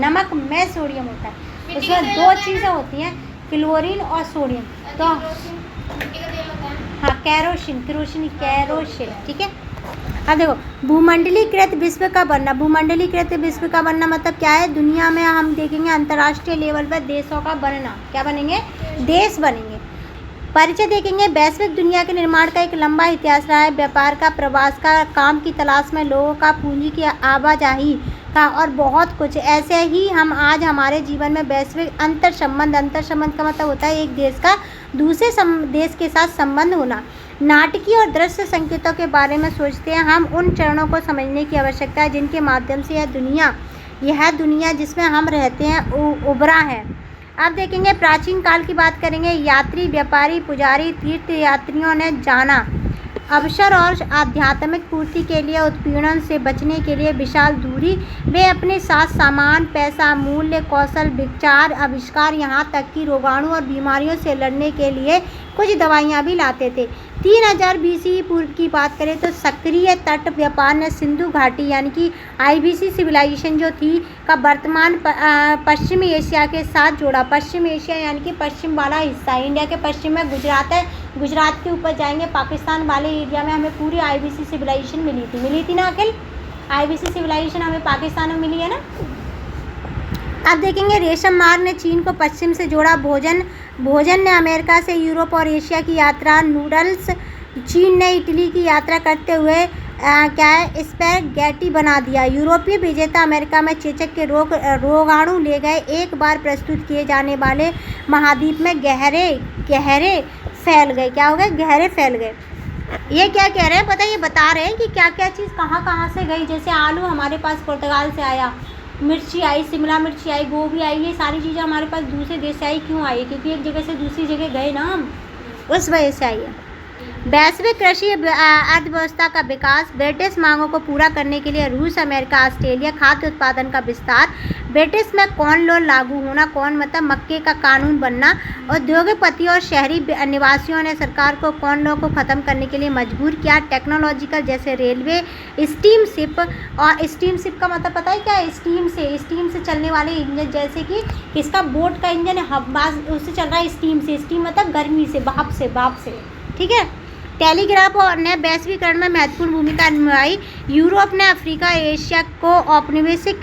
नमक में सोडियम होता है। उसमें दो चीज़ें होती हैं, क्लोरीन और सोडियम। तो हाँ, कैरोसिन, ठीक है। अब देखो, भूमंडलीकृत विश्व का बनना। भूमंडलीकृत विश्व का बनना मतलब क्या है? दुनिया में हम देखेंगे अंतर्राष्ट्रीय लेवल पर देशों का बनना। क्या बनेंगे? देश बनेंगे। परिचय देखेंगे। वैश्विक दुनिया के निर्माण का एक लंबा इतिहास रहा है। व्यापार का, प्रवास का, काम की तलाश में लोगों का, पूंजी की आवाजाही का और बहुत कुछ। ऐसे ही हम आज हमारे जीवन में वैश्विक अंतर संबंध का मतलब होता है एक देश का दूसरे देश के साथ संबंध होना। नाटकीय और दृश्य संकेतों के बारे में सोचते हैं हम। उन चरणों को समझने की आवश्यकता है जिनके माध्यम से यह दुनिया जिसमें हम रहते हैं उभरा है। अब देखेंगे प्राचीन काल की बात करेंगे। यात्री, व्यापारी, पुजारी, तीर्थ यात्रियों ने जाना अवसर और आध्यात्मिक पूर्ति के लिए उत्पीड़न से बचने के लिए विशाल दूरी वे अपने साथ सामान, पैसा, मूल्य, कौशल, विचार, आविष्कार, यहाँ तक कि रोगाणु और बीमारियों से लड़ने के लिए कुछ दवाइयाँ भी लाते थे। 3000 BC पूर्व की बात करें तो सक्रिय तट व्यापार ने सिंधु घाटी यानी कि IBC सिविलाइजेशन जो थी का वर्तमान पश्चिमी एशिया के साथ जोड़ा। पश्चिम एशिया यानी कि पश्चिम वाला हिस्सा, इंडिया के पश्चिम में गुजरात है। गुजरात के ऊपर जाएंगे पाकिस्तान वाले एरिया में हमें पूरी IBC सिविलाइजेशन मिली थी ना अखिल? IBC सिविलाइजेशन हमें पाकिस्तान में मिली है ना। अब देखेंगे रेशम मार्ग ने चीन को पश्चिम से जोड़ा। भोजन ने अमेरिका से यूरोप और एशिया की यात्रा। नूडल्स चीन ने इटली की यात्रा करते हुए स्पैगेटी बना दिया। यूरोपीय विजेता अमेरिका में चेचक के रोगाणु ले गए। एक बार प्रस्तुत किए जाने वाले महाद्वीप में गहरे फैल गए। क्या हो गए? गहरे फैल गए। ये क्या कह रहे हैं पता है? ये बता रहे हैं कि क्या क्या चीज़ कहाँ से गई। जैसे आलू हमारे पास पुर्तगाल से आया, मिर्ची आई, शिमला मिर्ची आई, गोभी आई, ये सारी चीज़ें हमारे पास दूसरे देश से आई। क्यों आई? क्योंकि एक जगह से दूसरी जगह गए ना हम, उस वजह से आई है। वैश्विक कृषि अर्थव्यवस्था का विकास। ब्रिटिश मांगों को पूरा करने के लिए रूस, अमेरिका, ऑस्ट्रेलिया खाद्य उत्पादन का विस्तार। ब्रिटिश में कॉर्न लॉ लागू होना। कॉर्न मतलब मक्के का कानून बनना। उद्योगपतियों और शहरी निवासियों ने सरकार को कॉर्न लॉ को ख़त्म करने के लिए मजबूर किया। टेक्नोलॉजिकल जैसे रेलवे, स्टीम शिप। और स्टीम शिप का मतलब पता है क्या है? स्टीम से चलने वाले इंजन, जैसे कि किसका बोट का इंजन है, उससे चल रहा है स्टीम से। स्टीम मतलब गर्मी से, भाप से, ठीक है। टेलीग्राफ ने वैश्वीकरण में महत्वपूर्ण भूमिका निभाई। यूरोप ने अफ्रीका, एशिया को औपनिवेशिक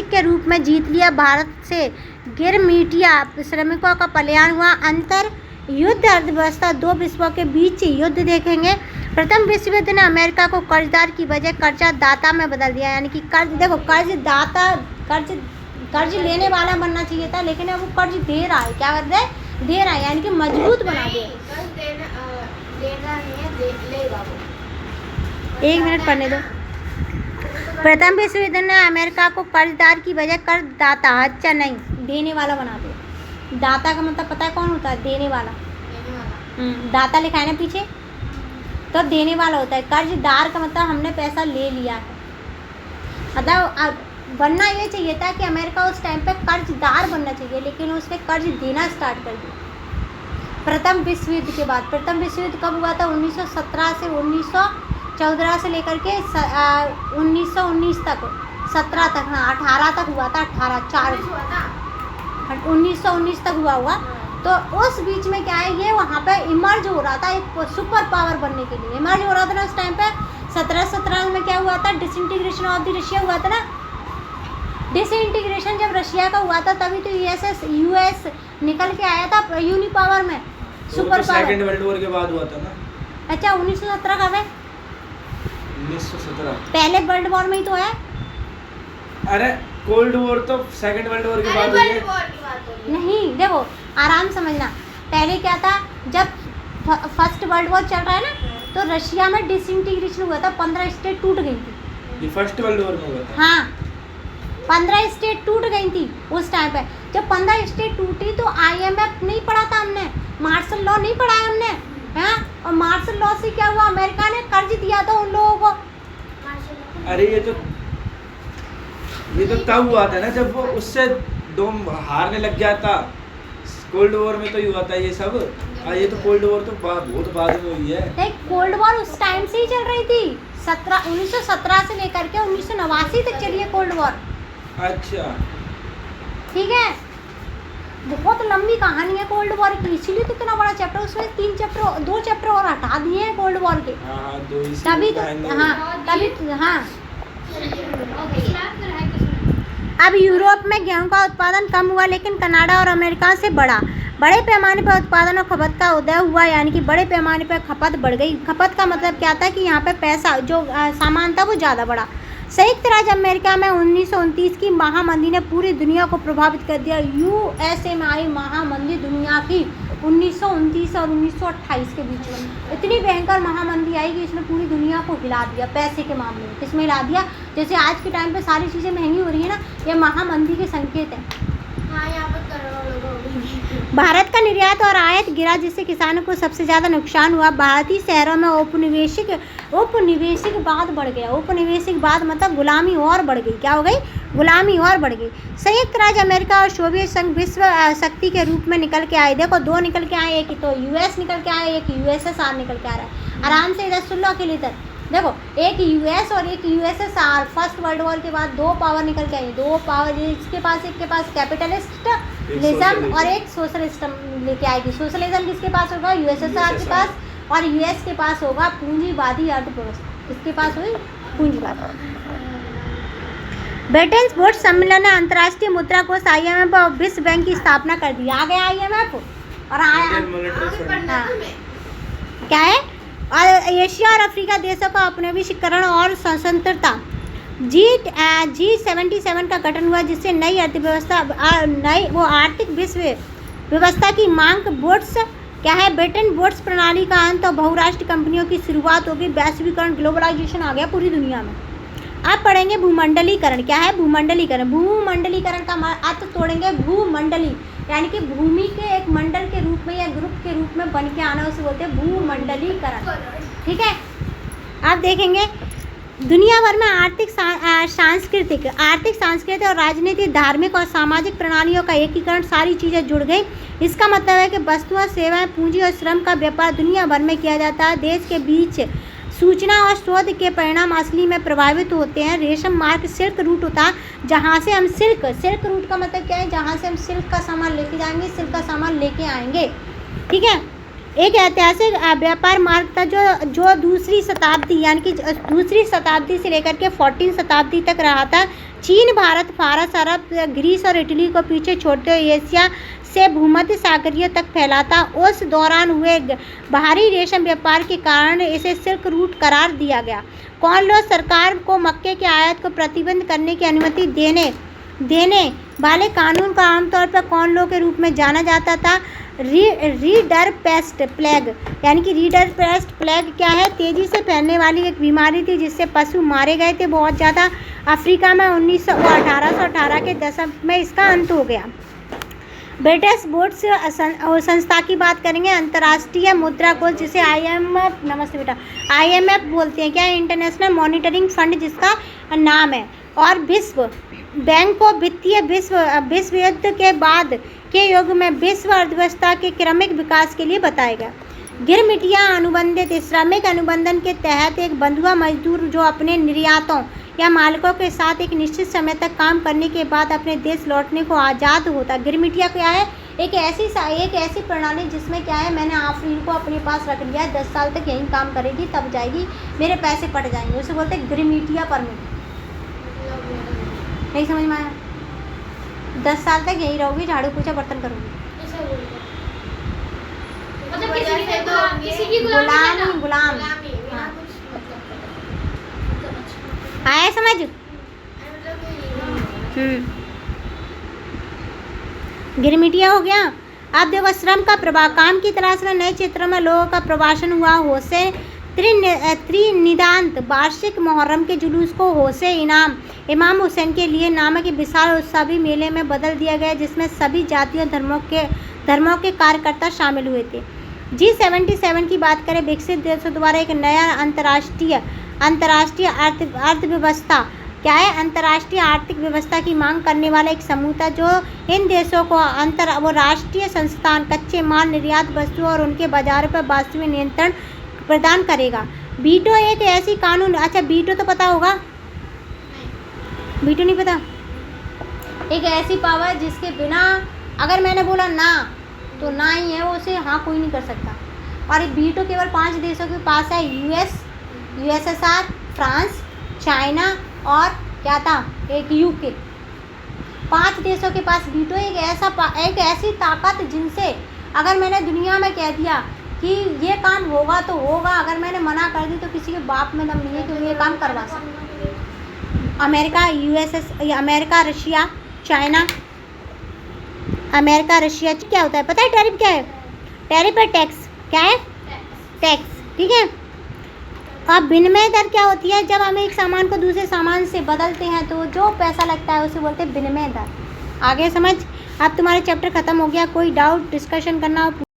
के रूप में जीत लिया। भारत से गिरमिटिया श्रमिकों का पलायन हुआ। अंतर युद्ध अर्थव्यवस्था। दो विश्वों के बीच युद्ध देखेंगे। प्रथम विश्व युद्ध ने अमेरिका को कर्जदार की बजाय कर्जा दाता में बदल दिया। यानी कि कर्ज लेने वाला बनना चाहिए था, लेकिन अब वो कर्ज दे रहा है। क्या कर रहा है? दे रहा है, यानी कि मजबूत बना दिया। एक मिनट पढ़ने दो। प्रथम विश्व युद्ध ने अमेरिका को कर्जदार की बजाय कर्जदाता, अच्छा नहीं, देने वाला बना दिया। दाता का मतलब पता है कौन होता है? देने वाला। दाता लिखा है ना पीछे, तो देने वाला होता है। कर्जदार का मतलब हमने पैसा ले लिया है। मतलब बनना ये चाहिए था कि अमेरिका उस टाइम पे कर्जदार बनना चाहिए, लेकिन उसने कर्ज देना स्टार्ट कर दिया प्रथम विश्व युद्ध के बाद। प्रथम विश्व युद्ध कब हुआ था? 1917 से 1914 से लेकर के 1919 तक, 17 तक, हाँ 18 तक हुआ था। 1919 तक हुआ। तो उस बीच में क्या है, ये वहाँ पे इमर्ज हो रहा था एक सुपर पावर बनने के लिए। इमर्ज हो रहा था ना उस टाइम पे। 1717 में क्या हुआ था? डिसइंटीग्रेशन ऑफ द रशिया हुआ था ना। डिसइंटीग्रेशन जब रशिया का हुआ था तभी तो यूएस निकल के आया था यूनी पावर में, super power. Second world war के बाद हुआ था ना। अच्छा 1917 कब है? 1917 पहले वर्ल्ड वॉर में ही तो है। अरे कोल्ड वॉर तो सेकंड वर्ल्ड वॉर के बाद हुई है। नहीं देखो, आराम समझना। पहले क्या था, जब फर्स्ट वर्ल्ड वॉर चल रहा है ना, तो रशिया में डिसइंटीग्रेशन हुआ था। 15 स्टेट टूट गई थी। ये फर्स्ट वर्ल्ड वॉर में हुआ था। हाँ 15 स्टेट टूट गई थी उस टाइम पे। जब 15 स्टेट टूटी तो IMF नहीं पढ़ा था हमने, मार्शल लॉ नहीं पढ़ा है हमने, हैं? और मार्शल लॉ से क्या हुआ? अमेरिका ने कर्ज दिया था उन लोगों को। अरे ये तो तब हुआ था ना जब वो उससे हारने लग गया था। कोल्ड वॉर में तो हुआ था ये सब। ये तो कोल्ड वॉर तो बहुत बाद में हुई है। कोल्ड वॉर उस टाइम से ही चल रही थी। 1917 से लेकर के 1989 तक चली है कोल्ड वॉर। अच्छा ठीक है। बहुत लंबी कहानी है कोल्ड वॉर की, इसीलिए तो इतना बड़ा चैप्टर, उसमें 3 चैप्टर 2 चैप्टर और हटा दिए हैं कोल्ड वॉर के। हाँ दो इसी तभी तो बताएंगे। हाँ तभी हाँ। अब यूरोप में गेहूं का उत्पादन कम हुआ, लेकिन कनाडा और अमेरिका से बढ़ा। बड़े पैमाने पर उत्पादन और खपत का उदय हुआ, यानी कि बड़े पैमाने पर खपत बढ़ गई। खपत का मतलब क्या था कि यहाँ पे पैसा जो सामान था वो ज़्यादा बढ़ा। संयुक्त राज्य अमेरिका में 1929 की महामंदी ने पूरी दुनिया को प्रभावित कर दिया। यूएसए में आई महामंदी दुनिया की 1929 और 1928 के बीच में इतनी भयंकर महामंदी आई कि इसने पूरी दुनिया को हिला दिया पैसे के मामले में। किसमें हिला दिया? जैसे आज के टाइम पे सारी चीज़ें महंगी हो रही है ना, ये महामंदी के संकेत हैं। भारत का निर्यात और आयात गिरा, जिससे किसानों को सबसे ज़्यादा नुकसान हुआ। भारतीय शहरों में औपनिवेशिकवाद बढ़ गया। औपनिवेशिकवाद मतलब गुलामी और बढ़ गई। क्या हो गई? गुलामी और बढ़ गई। संयुक्त राज्य अमेरिका और सोवियत संघ विश्व शक्ति के रूप में निकल के आए। देखो 2 निकल के आए, एक तो यूएस निकल के आए, एक यूएसएसआर निकल के आ रहा है। आराम से इधर सुन लो अकेले इधर देखो, एक यूएस और एक यूएसएसआर। फर्स्ट वर्ल्ड वॉर के बाद 2 पावर निकल के आई। 2 पावर, इसके पास एक के पास कैपिटलिस्टलिज्म और एक सोशलिज्म लेके आएगी। सोशलिज्म किसके पास होगा? यूएसएसआर के पास। और यूएस के पास होगा पूंजीवादी अर्थव्यवस्था। किसके पास हुई? पूंजीवाद। ब्रिटेन वुड्स सम्मेलन ने अंतर्राष्ट्रीय मुद्रा कोष IMF और विश्व बैंक की स्थापना कर दी। आ गया IMF और आया क्या है? और एशिया और अफ्रीका देशों का उपनिवेशीकरण और स्वतंत्रता। G77 का गठन हुआ, जिससे नई अर्थव्यवस्था वो आर्थिक विश्व व्यवस्था की मांग। वुड्स क्या है? ब्रिटेन वुड्स प्रणाली का अंत और बहुराष्ट्रीय कंपनियों की शुरुआत होगी। वैश्वीकरण, ग्लोबलाइजेशन आ गया पूरी दुनिया में। अब पढ़ेंगे भूमंडलीकरण। क्या है? भूमंडलीकरण। भूमंडलीकरण का अर्थ तोड़ेंगे भूमंडली, यानी कि भूमि के एक मंडल के रूप में या ग्रुप के रूप में बन के आना, उसे बोलते हैं भूमंडलीकरण। ठीक है। अब देखेंगे दुनिया भर में आर्थिक, सांस्कृतिक और राजनीतिक, धार्मिक और सामाजिक प्रणालियों का एकीकरण। सारी चीज़ें जुड़ गई। इसका मतलब है कि वस्तुओं, सेवाएं, पूंजी और श्रम का व्यापार दुनिया भर में किया जाता है। देश के बीच सूचना और शोध के परिणाम असली में प्रभावित होते हैं। रेशम मार्ग सिल्क रूट होता, जहाँ से हम सिल्क रूट का मतलब क्या है? जहाँ से हम सिल्क का सामान लेके जाएंगे, सिल्क का सामान लेके आएंगे। ठीक है। एक ऐतिहासिक व्यापार मार्ग था जो दूसरी शताब्दी, यानी कि दूसरी शताब्दी से लेकर के 14वीं शताब्दी तक रहा था। चीन, भारत, फारस, अरब, ग्रीस और इटली को पीछे छोड़ते हुए एशिया से भूमध्य सागरीय तक फैला था। उस दौरान हुए बाहरी रेशम व्यापार के कारण इसे सिल्क रूट करार दिया गया। कॉनलॉ सरकार को मक्के के आयात को प्रतिबंध करने की अनुमति देने वाले कानून को आमतौर पर कॉनलॉ के रूप में जाना जाता था। रीडर पेस्ट प्लेग, यानी कि रीडर पेस्ट प्लेग क्या है? तेजी से फैलने वाली एक बीमारी थी जिससे पशु मारे गए थे बहुत ज़्यादा। अफ्रीका में 1818 के दशक में इसका अंत हो गया। ब्रिटिश वुड्स संस्था की बात करेंगे। अंतर्राष्ट्रीय मुद्रा कोष, जिसे IMF, नमस्ते बेटा, IMF बोलते हैं। क्या? इंटरनेशनल मॉनिटरिंग फंड जिसका नाम है। और विश्व बैंक को वित्तीय विश्व युद्ध के बाद के युग में विश्व अर्थव्यवस्था के क्रमिक विकास के लिए बताया गया। गिरमिटिया अनुबंधित श्रमिक अनुबंधन के तहत एक बंधुआ मजदूर जो अपने निर्यातों या मालिकों के साथ एक निश्चित समय तक काम करने के बाद अपने देश लौटने को आज़ाद होता। गिरमिटिया क्या है? एक ऐसी प्रणाली जिसमें क्या है, मैंने आफरीन को अपने पास रख लिया है, 10 साल तक यहीं काम करेगी, तब जाएगी, मेरे पैसे पट जाएंगे, उसे बोलते हैं गिरमिटिया परमिट। नहीं समझ में आया? 10 साल तक यहीं रहोगी, झाड़ू पोछा बर्तन करोगी। मतलब किसी की गुलाम। आया समझ? गिरमिटिया हो गया। अब देखो श्रम का प्रभाव। काम की तलाश में नए क्षेत्रों में लोगों का प्रवासन हुआ। होशे त्रिनिदांत वार्षिक मुहर्रम के जुलूस को होशे इमाम हुसैन के लिए नामक विशाल उत्सवी मेले में बदल दिया गया, जिसमें सभी जातियों धर्मों के कार्यकर्ता शामिल हुए थे। G77 की बात करें, विकसित देशों द्वारा एक नया अंतर्राष्ट्रीय अर्थव्यवस्था क्या है? अंतर्राष्ट्रीय आर्थिक व्यवस्था की मांग करने वाला एक समूह था जो इन देशों को वो राष्ट्रीय संस्थान, कच्चे माल, निर्यात वस्तुओं और उनके बाजारों पर वास्तविक नियंत्रण प्रदान करेगा। वीटो एक ऐसी कानून, अच्छा वीटो तो पता होगा, वीटो नहीं पता? एक ऐसी पावर जिसके बिना अगर मैंने बोला ना तो ना ही है, वो उसे हाँ कोई नहीं कर सकता। और ये वीटो केवल 5 देशों के पास है, यूएसएसआर, फ्रांस, चाइना और क्या था एक यूके। 5 देशों के पास वीटो एक ऐसी ताकत जिनसे अगर मैंने दुनिया में कह दिया कि ये काम होगा तो होगा, अगर मैंने मना कर दी तो किसी के बाप में दम नहीं है कि वो ये काम करवा सकता। America, Russia, China, America, Russia क्या होता है पता है? टैरिफ क्या है? टैरिफ है टैक्स। क्या है? टैक्स, ठीक है। अब विनिमय दर क्या होती है? जब हम एक सामान को दूसरे सामान से बदलते हैं तो जो पैसा लगता है उसे बोलते हैं विनिमय दर। आगे समझ? अब तुम्हारे चैप्टर ख़त्म हो गया। कोई डाउट डिस्कशन करना हो